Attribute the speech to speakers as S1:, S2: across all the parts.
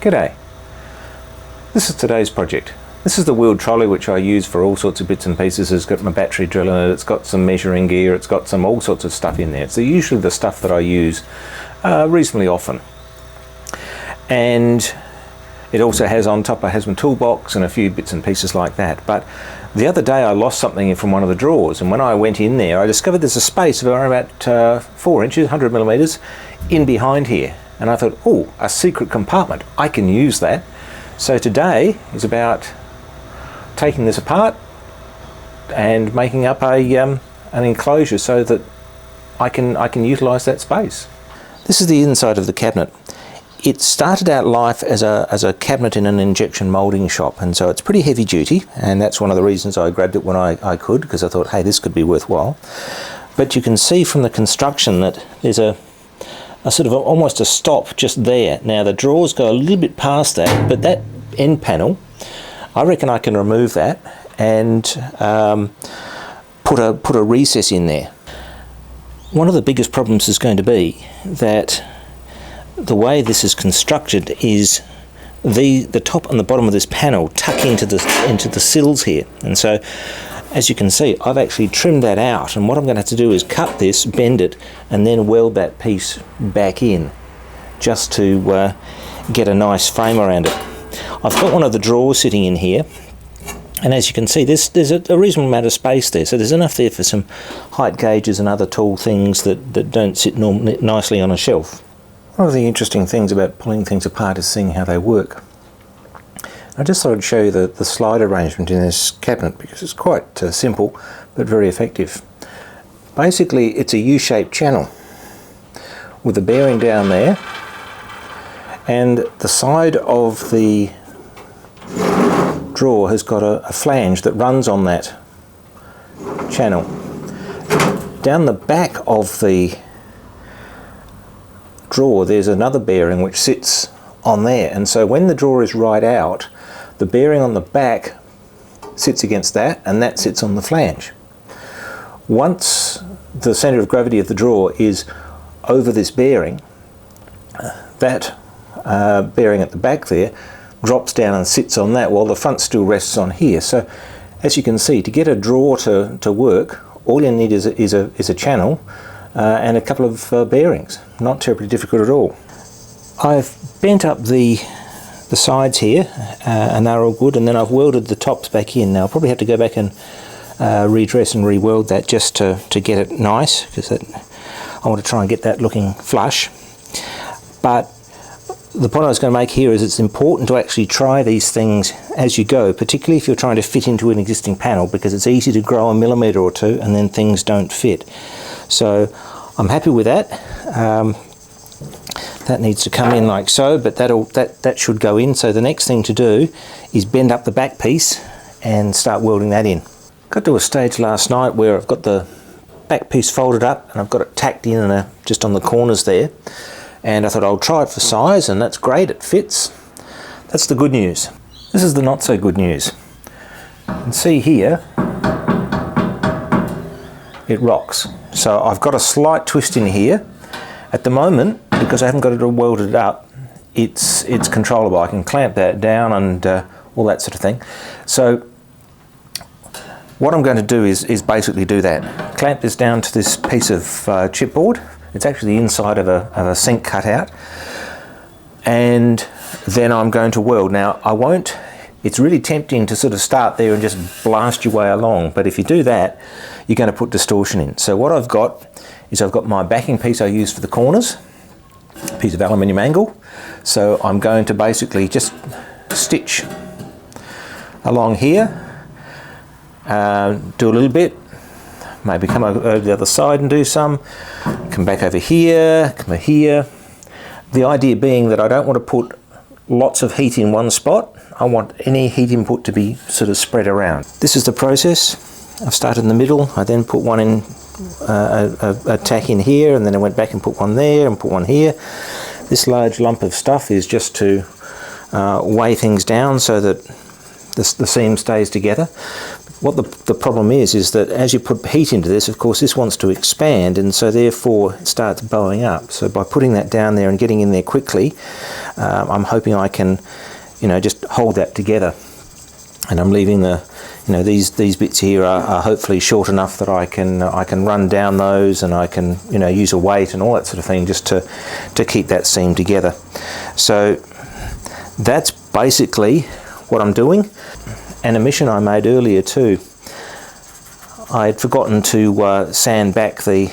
S1: G'day. This is today's project. This is the wheeled trolley which I use for all sorts of bits and pieces. It's got my battery drill in it, it's got some measuring gear, it's got some all sorts of stuff in there. It's usually the stuff that I use reasonably often. And it also has on top, it has my toolbox and a few bits and pieces like that. But the other day I lost something from one of the drawers, and when I went in there I discovered there's a space of around about 4 inches, 100 millimeters in behind here. And I thought, oh, a secret compartment, I can use that. So today is about taking this apart and making up an enclosure so that I can utilize that space. This is the inside of the cabinet. It started out life as a cabinet in an injection molding shop, and so it's pretty heavy duty, and that's one of the reasons I grabbed it when I could, because I thought, hey, this could be worthwhile. But you can see from the construction that there's a sort of almost a stop just there. Now the drawers go a little bit past that, but that end panel, I reckon I can remove that and put a recess in there. One of the biggest problems is going to be that the way this is constructed is the top and the bottom of this panel tuck into the sills here, and so as you can see I've actually trimmed that out, and what I'm going to have to do is cut this, bend it, and then weld that piece back in just to get a nice frame around it. I've got one of the drawers sitting in here, and as you can see there's a reasonable amount of space there, so there's enough there for some height gauges and other tool things that don't sit nicely on a shelf. One of the interesting things about pulling things apart is seeing how they work. I just thought I'd show you the slide arrangement in this cabinet because it's quite simple but very effective. Basically it's a U-shaped channel with a bearing down there, and the side of the drawer has got a flange that runs on that channel. Down the back of the drawer there's another bearing which sits on there, and so when the drawer is right out, the bearing on the back sits against that, and that sits on the flange. Once the centre of gravity of the drawer is over this bearing, that bearing at the back there drops down and sits on that, while the front still rests on here. So as you can see, to get a drawer to work, all you need is a channel and a couple of bearings. Not terribly difficult at all. I've bent up the sides here and they're all good, and then I've welded the tops back in. Now I'll probably have to go back and redress and re-weld that just to get it nice, because I want to try and get that looking flush. But the point I was going to make here is it's important to actually try these things as you go, particularly if you're trying to fit into an existing panel, because it's easy to grow a millimetre or two and then things don't fit. So I'm happy with that. That needs to come in like so, but that should go in. So the next thing to do is bend up the back piece and start welding that in. Got to a stage last night where I've got the back piece folded up and I've got it tacked in just on the corners there, and I thought I'll try it for size, and that's great, it fits. That's the good news. This is the not so good news. You can see here it rocks. So I've got a slight twist in here. At the moment, because I haven't got it all welded up, it's controllable. I can clamp that down and all that sort of thing. So what I'm going to do is basically do that. Clamp this down to this piece of chipboard. It's actually the inside of a sink cutout. And then I'm going to weld. Now I won't, it's really tempting to sort of start there and just blast your way along, but if you do that, you're going to put distortion in. So what I've got is I've got my backing piece I use for the corners, a piece of aluminium angle. So I'm going to basically just stitch along here, do a little bit, maybe come over the other side and do some, come back over here, come over here. The idea being that I don't want to put lots of heat in one spot. I want any heat input to be sort of spread around. This is the process. I've started in the middle, I then put one in, a tack in here, and then I went back and put one there and put one here. This large lump of stuff is just to weigh things down so that the seam stays together. But What the problem is that as you put heat into this, of course, this wants to expand, and so therefore it starts bowing up. So by putting that down there and getting in there quickly, I'm hoping I can, just hold that together. And I'm leaving these bits here are hopefully short enough that I can run down those, and I can use a weight and all that sort of thing just to keep that seam together. So that's basically what I'm doing. An omission I made earlier too. I had forgotten to sand back the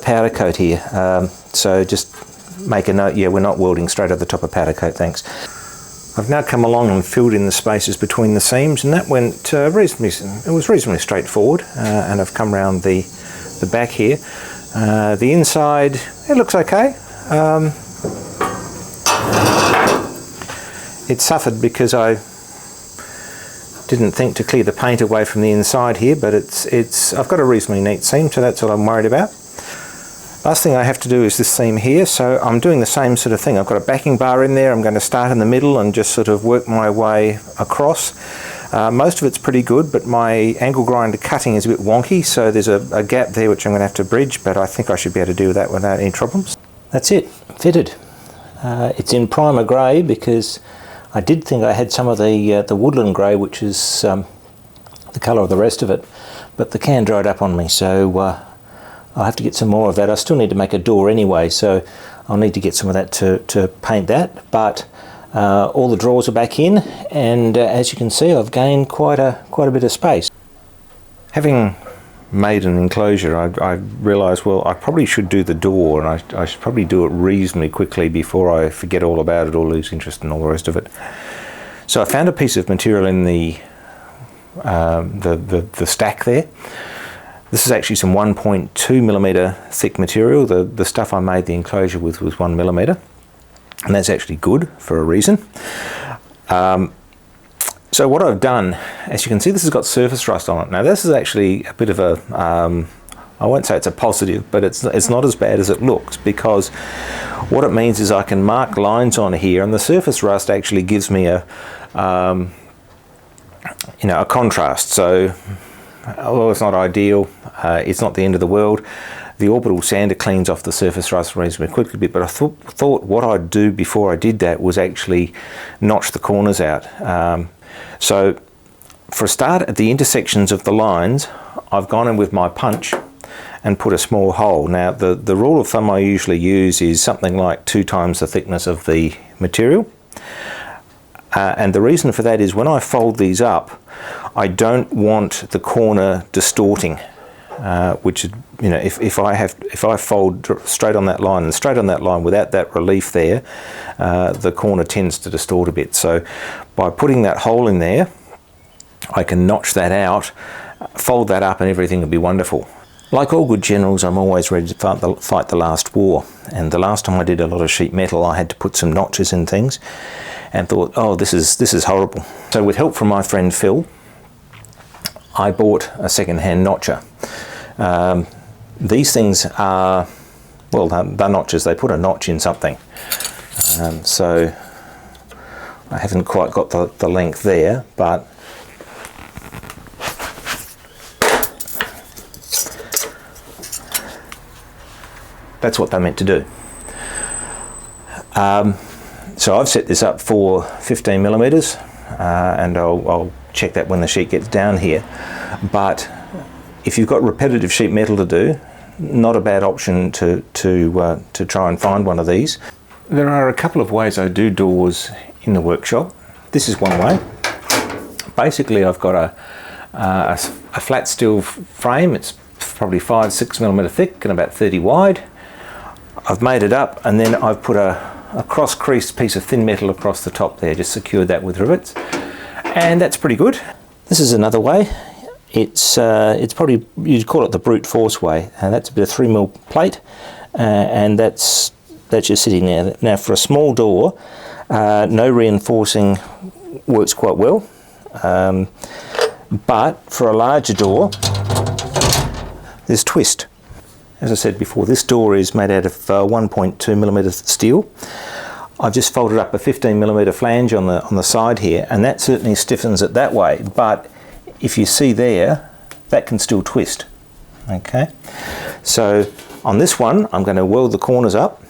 S1: powder coat here. So just make a note. Yeah, we're not welding straight over the top of powder coat. Thanks. I've now come along and filled in the spaces between the seams, and that went reasonably straightforward. And I've come around the back here. The inside, it looks okay. It suffered because I didn't think to clear the paint away from the inside here, but I've got a reasonably neat seam, so that's what I'm worried about. Last thing I have to do is this seam here, so I'm doing the same sort of thing. I've got a backing bar in there. I'm going to start in the middle and just sort of work my way across. Most of it's pretty good, but my angle grinder cutting is a bit wonky, so there's a gap there which I'm going to have to bridge, but I think I should be able to do that without any problems. That's it, fitted. It's in primer grey because I did think I had some of the woodland grey, which is the colour of the rest of it, but the can dried up on me, so I'll have to get some more of that. I still need to make a door anyway, so I'll need to get some of that to paint that, but all the drawers are back in, and as you can see, I've gained quite a bit of space. Having made an enclosure, I realised, well, I probably should do the door, and I should probably do it reasonably quickly before I forget all about it or lose interest in all the rest of it. So I found a piece of material in the stack there. This is actually some 1.2mm thick material. The stuff I made the enclosure with was 1mm, and that's actually good for a reason. So what I've done, as you can see, this has got surface rust on it. Now this is actually a bit of a, I won't say it's a positive, but it's not as bad as it looks, because what it means is I can mark lines on here, and the surface rust actually gives me a contrast. So although it's not ideal, it's not the end of the world. The orbital sander cleans off the surface rust reasonably quickly, but I thought what I'd do before I did that was actually notch the corners out. So for a start, at the intersections of the lines, I've gone in with my punch and put a small hole. Now the rule of thumb I usually use is something like 2 times the thickness of the material. And the reason for that is when I fold these up, I don't want the corner distorting, which if I fold straight on that line and straight on that line without that relief there, the corner tends to distort a bit. So by putting that hole in there, I can notch that out, fold that up, and everything will be wonderful. Like all good generals, I'm always ready to fight the last war. And the last time I did a lot of sheet metal, I had to put some notches in things, and thought, oh, this is horrible. So with help from my friend Phil, I bought a second-hand notcher. These things are, well, they're notches. They put a notch in something. So I haven't quite got the length there, but that's what they're meant to do. So I've set this up for 15mm, and I'll check that when the sheet gets down here. But if you've got repetitive sheet metal to do, not a bad option to try and find one of these. There are a couple of ways I do doors in the workshop. This is one way. Basically, I've got a flat steel frame. It's probably 5-6mm thick and about 30 wide. I've made it up, and then I've put a cross-creased piece of thin metal across the top there, just secured that with rivets, and that's pretty good. This is another way. It's probably, you'd call it the brute force way, and that's a bit of 3mm plate, and that's just sitting there. Now for a small door, no reinforcing works quite well, but for a larger door, there's twist. As I said before, this door is made out of 1.2mm steel. I've just folded up a 15mm flange on the side here, and that certainly stiffens it that way. But if you see there, that can still twist. Okay, so on this one I'm going to weld the corners up,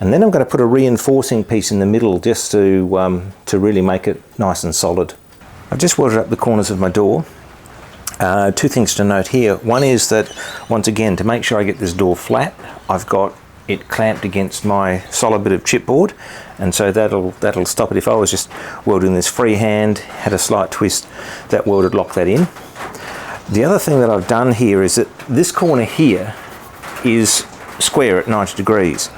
S1: and then I'm going to put a reinforcing piece in the middle just to really make it nice and solid. I've just welded up the corners of my door. Two things to note here. One is that, once again, to make sure I get this door flat, I've got it clamped against my solid bit of chipboard, and so that'll stop it. If I was just welding this freehand, had a slight twist, that weld would lock that in. The other thing that I've done here is that this corner here is square at 90 degrees.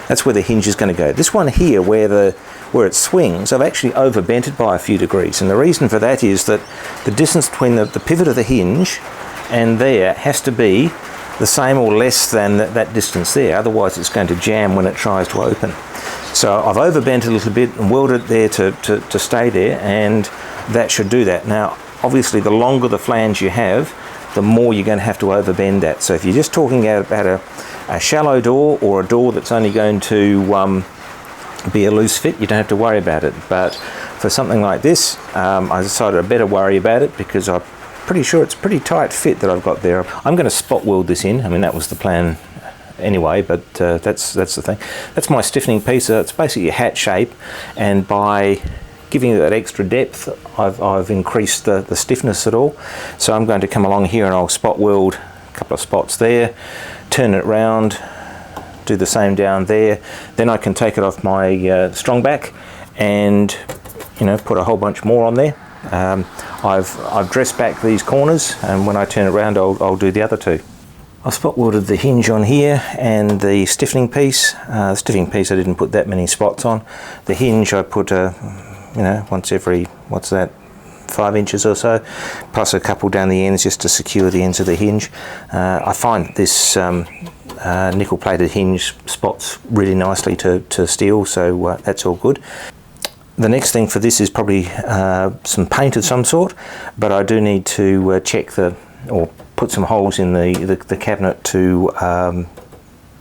S1: That's where the hinge is going to go. This one here, where it swings, I've actually overbent it by a few degrees, and the reason for that is that the distance between the pivot of the hinge and there has to be the same or less than that distance there, otherwise it's going to jam when it tries to open. So I've overbent a little bit and welded it there to stay there, and that should do that. Now obviously the longer the flange you have, the more you're going to have to overbend that. So if you're just talking about a shallow door, or a door that's only going to be a loose fit, you don't have to worry about it. But for something like this, I decided I better worry about it, because I'm pretty sure it's a pretty tight fit that I've got there. I'm going to spot weld this in. I mean, that was the plan anyway, but that's the thing. That's my stiffening piece. It's basically a hat shape, and by giving it that extra depth, I've increased the stiffness at all. So I'm going to come along here and I'll spot weld a couple of spots there, turn it round, do the same down there. Then I can take it off my strong back and, you know, put a whole bunch more on there. I've dressed back these corners, and when I turn it around I'll do the other two. I've spot welded the hinge on here and the stiffening piece. The stiffening piece I didn't put that many spots on. The hinge I put once every, 5 inches or so, plus a couple down the ends just to secure the ends of the hinge. I find this nickel plated hinge spots really nicely to steel, so that's all good. The next thing for this is probably some paint of some sort, but I do need to check or put some holes in the cabinet to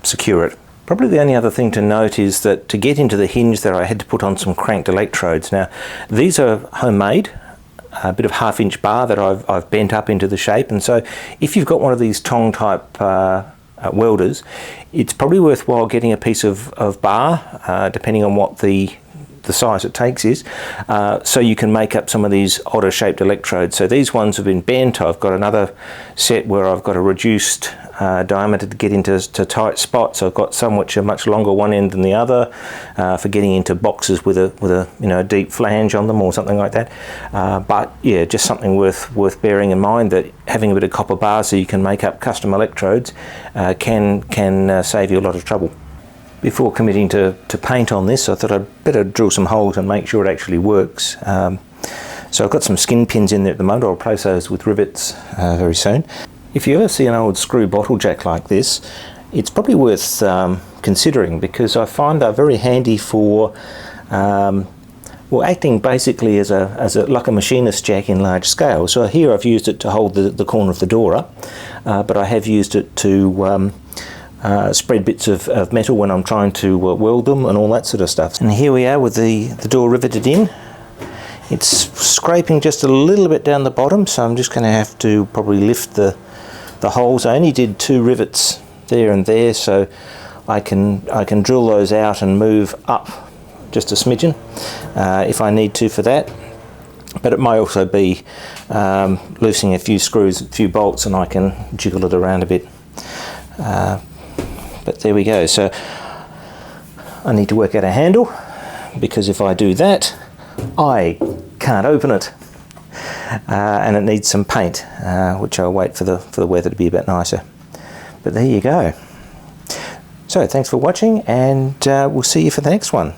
S1: secure it. Probably the only other thing to note is that to get into the hinge there I had to put on some cranked electrodes. Now these are homemade, a bit of 1/2 inch bar that I've bent up into the shape, and so if you've got one of these tong type welders, it's probably worthwhile getting a piece of bar, depending on what the size it takes is, so you can make up some of these odder shaped electrodes. So these ones have been bent. I've got another set where I've got a reduced diameter to get into tight spots. I've got some which are much longer one end than the other, for getting into boxes with a deep flange on them or something like that. But yeah, just something worth bearing in mind, that having a bit of copper bar so you can make up custom electrodes can save you a lot of trouble. Before committing to paint on this, I thought I'd better drill some holes and make sure it actually works. So I've got some skin pins in there at the moment. I'll replace those with rivets very soon. If you ever see an old screw bottle jack like this, it's probably worth considering, because I find they're very handy for acting basically as like a machinist jack in large scale. So here I've used it to hold the corner of the door up, but I have used it to spread bits of metal when I'm trying to weld them and all that sort of stuff. And here we are with the door riveted in. It's scraping just a little bit down the bottom, so I'm just going to have to probably lift the holes. I only did 2 rivets there and there, so I can drill those out and move up just a smidgen if I need to for that. But it may also be loosening a few screws, a few bolts, and I can jiggle it around a bit. But there we go. So I need to work out a handle, because if I do that I can't open it, and it needs some paint, which I'll wait for the weather to be a bit nicer. But there you go. So thanks for watching, and we'll see you for the next one.